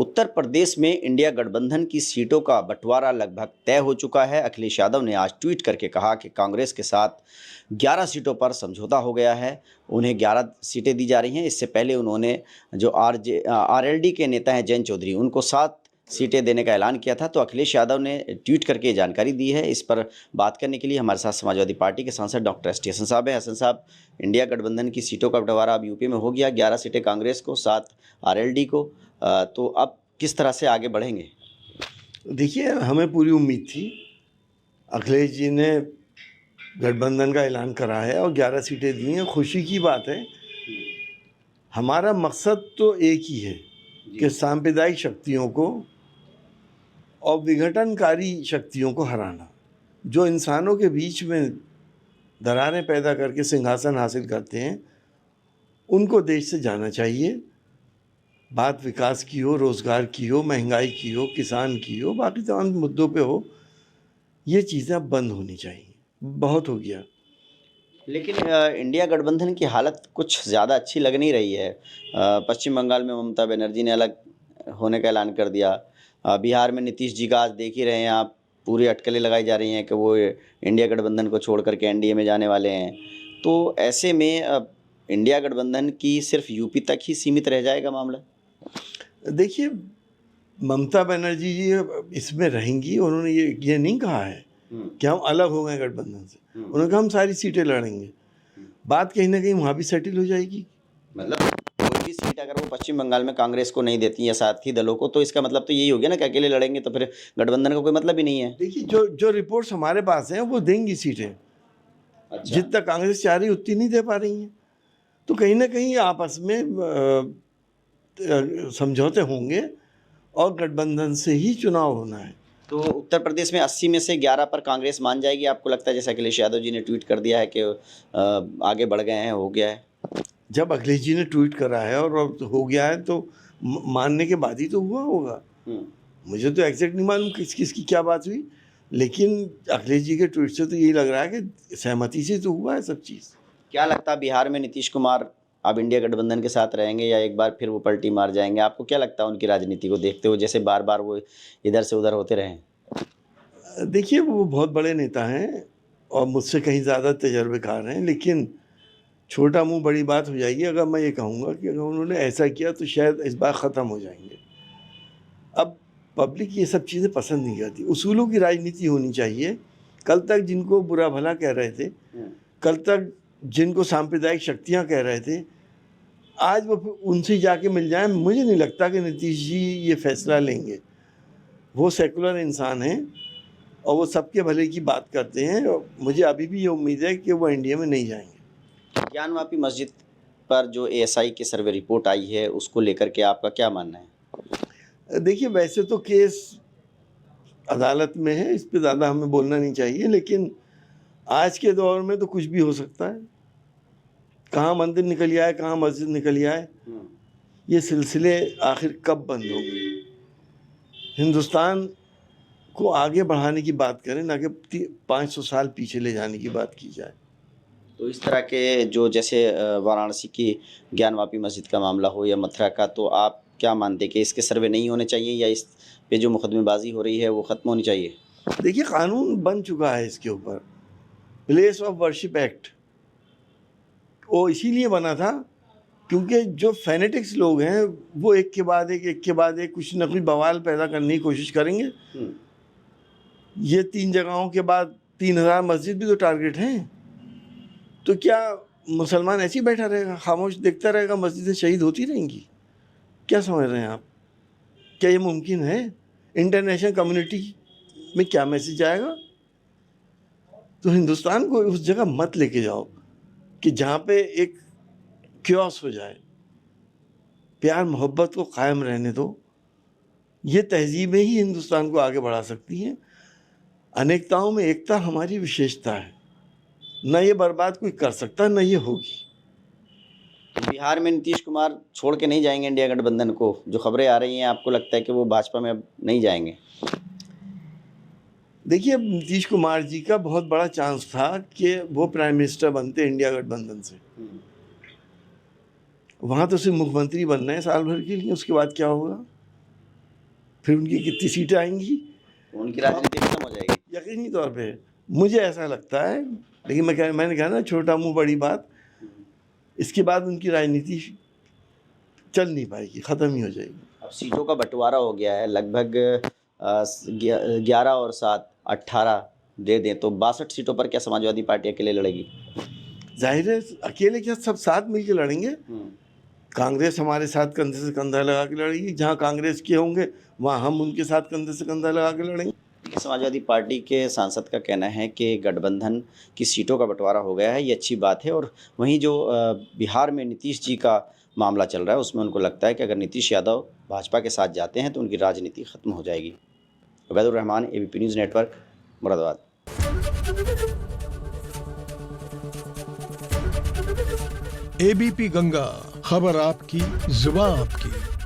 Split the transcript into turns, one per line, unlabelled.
उत्तर प्रदेश में इंडिया गठबंधन की सीटों का बंटवारा लगभग तय हो चुका है। अखिलेश यादव ने आज ट्वीट करके कहा कि कांग्रेस के साथ 11 सीटों पर समझौता हो गया है। उन्हें 11 सीटें दी जा रही हैं। इससे पहले उन्होंने जो आरएलडी के नेता हैं जयंत चौधरी, उनको 7 सीटें देने का ऐलान किया था। तो अखिलेश यादव ने ट्वीट करके ये जानकारी दी है। इस पर बात करने के लिए हमारे साथ समाजवादी पार्टी के सांसद डॉक्टर एस टी हसन साहब हैं। हसन साहब, इंडिया गठबंधन की सीटों का बंटवारा अब यूपी में हो गया, 11 सीटें कांग्रेस को, 7 आरएलडी को। तो अब किस तरह से आगे बढ़ेंगे?
देखिए, हमें पूरी उम्मीद थी। अखिलेश जी ने गठबंधन का ऐलान करा है और 11 सीटें दी हैं। खुशी की बात है। हमारा मकसद तो एक ही है कि सांप्रदायिक शक्तियों को और विघटनकारी शक्तियों को हराना। जो इंसानों के बीच में दरारें पैदा करके सिंहासन हासिल करते हैं, उनको देश से जाना चाहिए। बात विकास की हो, रोज़गार की हो, महंगाई की हो, किसान की हो, बाकी तमाम मुद्दों पे हो, ये चीज़ें अब बंद होनी चाहिए। बहुत हो गया।
लेकिन इंडिया गठबंधन की हालत कुछ ज़्यादा अच्छी लग नहीं रही है। पश्चिम बंगाल में ममता बनर्जी ने अलग होने का ऐलान कर दिया। बिहार में नीतीश जी का आज देख ही रहे हैं आप, पूरी अटकलें लगाई जा रही हैं कि वो इंडिया गठबंधन को छोड़ करके एनडीए में जाने वाले हैं। तो ऐसे में इंडिया गठबंधन की सिर्फ यूपी तक ही सीमित रह जाएगा मामला?
देखिए, ममता बनर्जी जी इसमें रहेंगी। उन्होंने ये नहीं कहा है कि हम अलग हो गए गठबंधन से। उन्होंने कहा हम सारी सीटें लड़ेंगे। बात कहीं ना कहीं वहाँ भी सेटल हो जाएगी।
मतलब कोई भी सीट अगर वो पश्चिम बंगाल में कांग्रेस को नहीं देती या साथी दलों को, तो इसका मतलब तो यही हो गया ना कि अकेले लड़ेंगे, तो फिर गठबंधन का कोई मतलब ही नहीं है।
देखिए, जो रिपोर्ट्स हमारे पास हैं वो देंगी सीटें।
अच्छा।
जितना कांग्रेस चाह रही उतनी नहीं दे पा रही हैं। तो कहीं ना कहीं आपस में समझौते होंगे और गठबंधन से ही चुनाव होना है।
तो उत्तर प्रदेश में 80 में से 11 पर कांग्रेस मान जाएगी, आपको लगता है? जैसे अखिलेश यादव जी ने ट्वीट कर दिया है कि आगे बढ़ गए हैं, हो गया है।
जब अखिलेश जी ने ट्वीट करा है और अब हो गया है, तो मानने के बाद ही तो हुआ होगा। मुझे तो एग्जैक्ट नहीं मालूम किसकी क्या बात हुई, लेकिन अखिलेश जी के ट्वीट से तो यही लग रहा है कि सहमति से तो हुआ है सब चीज़।
क्या लगता है, बिहार में नीतीश कुमार अब इंडिया गठबंधन के साथ रहेंगे या एक बार फिर वो पलटी मार जाएंगे? आपको क्या लगता है उनकी राजनीति को देखते हुए, जैसे बार बार वो इधर से उधर होते रहे?
देखिए, वो बहुत बड़े नेता हैं और मुझसे कहीं ज़्यादा तजर्बेकार हैं, लेकिन छोटा मुंह बड़ी बात हो जाएगी अगर मैं ये कहूँगा कि अगर उन्होंने ऐसा किया तो शायद इस बार ख़त्म हो जाएंगे। अब पब्लिक ये सब चीज़ें पसंद नहीं करती। उसूलों की राजनीति होनी चाहिए। कल तक जिनको बुरा भला कह रहे थे, कल तक जिनको सांप्रदायिक शक्तियाँ कह रहे थे, आज वो उनसे जाके मिल जाएं। मुझे नहीं लगता कि नीतीश जी ये फैसला लेंगे। वो सेकुलर इंसान हैं और वो सबके भले की बात करते हैं। और मुझे अभी भी ये उम्मीद है कि वो इंडिया में नहीं जाएंगे।
ज्ञानवापी मस्जिद पर जो एएसआई की सर्वे रिपोर्ट आई है, उसको लेकर के आपका क्या मानना है?
देखिए, वैसे तो केस अदालत में है, इस पे ज़्यादा हमें बोलना नहीं चाहिए, लेकिन आज के दौर में तो कुछ भी हो सकता है। कहाँ मंदिर निकल आए, कहाँ मस्जिद निकल आए, ये सिलसिले आखिर कब बंद होंगे? हिंदुस्तान को आगे बढ़ाने की बात करें, ना कि 500 साल पीछे ले जाने की बात की जाए।
तो इस तरह के जो जैसे वाराणसी की ज्ञानवापी मस्जिद का मामला हो या मथुरा का, तो आप क्या मानते हैं कि इसके सर्वे नहीं होने चाहिए या इस पे जो मुकदमेबाजी हो रही है वो ख़त्म होनी चाहिए?
देखिए, कानून बन चुका है इसके ऊपर। प्लेस ऑफ वर्शिप एक्ट वो इसीलिए बना था क्योंकि जो फैनेटिक्स लोग हैं वो एक के बाद एक कुछ न कुछ बवाल पैदा करने की कोशिश करेंगे। ये 3 जगहों के बाद 3000 मस्जिद भी तो टारगेट हैं। तो क्या मुसलमान ऐसे ही बैठा रहेगा, खामोश देखता रहेगा, मस्जिदें शहीद होती रहेंगी? क्या समझ रहे हैं आप? क्या ये मुमकिन है? इंटरनेशनल कम्युनिटी में क्या मैसेज आएगा? तो हिंदुस्तान को उस जगह मत लेके जाओ कि जहाँ पे एक क्योस हो जाए। प्यार मोहब्बत को कायम रहने दो। ये तहजीबें ही हिंदुस्तान को आगे बढ़ा सकती हैं। अनेकताओं में एकता हमारी विशेषता है। न ये बर्बाद कोई कर सकता, न ये होगी।
बिहार में नीतीश कुमार छोड़ के नहीं जाएंगे इंडिया गठबंधन को? जो खबरें आ रही हैं, आपको लगता है कि वो भाजपा में अब नहीं जाएंगे?
देखिए, नीतीश कुमार जी का बहुत बड़ा चांस था कि वो प्राइम मिनिस्टर बनते इंडिया गठबंधन से। वहाँ तो सिर्फ मुख्यमंत्री बनना है साल भर के लिए, उसके बाद क्या होगा? फिर उनकी कितनी सीटें आएंगी,
उनकी राजनीति खत्म हो जाएगी।
यकीनी तौर पे मुझे ऐसा लगता है। लेकिन मैंने कहा ना, छोटा मुंह बड़ी बात, इसके बाद उनकी राजनीति चल नहीं पाएगी, ख़त्म ही हो जाएगी।
अब सीटों का बंटवारा हो गया है, लगभग 11 और 7 18 दे दें तो 62 सीटों पर क्या समाजवादी पार्टी अकेले लड़ेगी?
जाहिर है अकेले क्या, सब साथ मिलकर लड़ेंगे। कांग्रेस हमारे साथ कंधे से कंधा लगा के लड़ेगी, जहाँ कांग्रेस के होंगे वहाँ हम उनके साथ कंधे से कंधा लगा के लड़ेंगे।
समाजवादी पार्टी के सांसद का कहना है कि गठबंधन की सीटों का बंटवारा हो गया है, ये अच्छी बात है। और वहीं जो बिहार में नीतीश जी का मामला चल रहा है, उसमें उनको लगता है कि अगर नीतीश यादव भाजपा के साथ जाते हैं तो उनकी राजनीति खत्म हो जाएगी। Ubaidur Rahman, ABP news network, Moradabad.
ABP Ganga, खबर आपकी, जुबान आपकी।